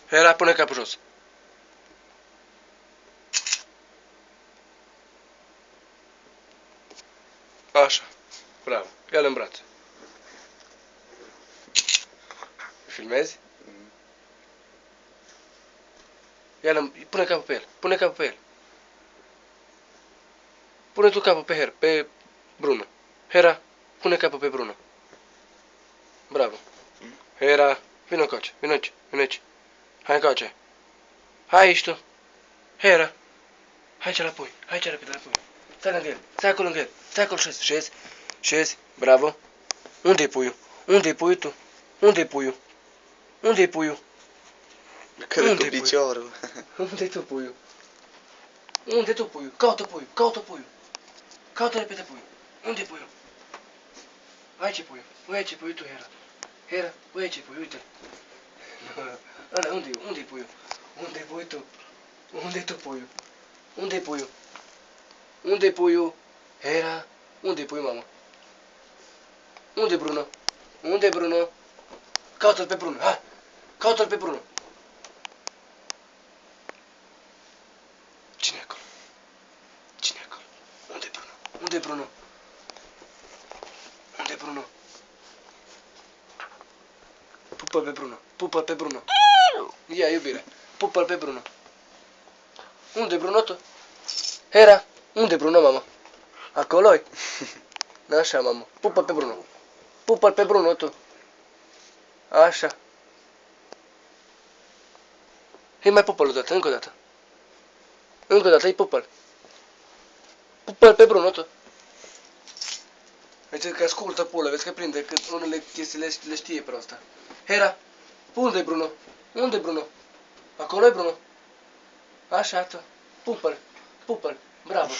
Hera, pune capul jos. Așa. Bravo. Ia-l în brațe. Filmezi? Pune capul pe el. Pune capul pe el. Pune tu capul pe pe Bruno. Hera, pune capul pe Bruno. Bravo. Hera, vină încoace. Vină aici. Vină aici. Hai încoace. Hai aici tu. Hera. Hai ce la pui. Hai ce repede la pui. Stai lângă el. Stai acolo lângă el. Stai acolo șezi. Șezi. Șezi. Bravo. Unde-i puiul? Unde-i puiul tu? Unde-i puiul? Unde-i puiul? Cred cu piciorul. Unde-i tu puiul? Unde tu puiul? Caută puiul. Caută puiul. Caută repede puiul. Unde-i puiul? Aici e puiul. Uite ce puiul tu, Hera. Hera, uite ce puiul, uite-l. Ăla, unde-i puiul? Unde-i puiul tu? Unde-i tu puiul? Unde-i puiul? Unde-i puiul? Hera, unde-i puiul, mama? Unde-i Bruno? Unde-i Bruno? Caută-l pe Bruno, hai! Caută-l pe Bruno! Cine-i acolo? Cine-i acolo? Unde-i Bruno? Unde-i Bruno? Unde-i Bruno? Pupă-l pe Bruno. Pupă-l pe Bruno. Ia, iubire. Pupă-l pe Bruno. Unde-i Bruno tu? Hera, unde-i Bruno, mama? Acolo-i? Așa, mamă. Pupă-l pe Bruno. Pupă-l pe Bruno tu. Așa. Hei, mai pupă-l o dată, încă o dată. Încă o dată, îi pupă-l. Pupă-l pe Bruno tu. Vezi că ascultă pulă, vezi că prinde, că unele chestii le știe pe asta. Hera, unde-i Bruno? Unde-i Bruno? Acolo-i Bruno. Așa, tu. Pupă-l. Pupă-l. Bravo.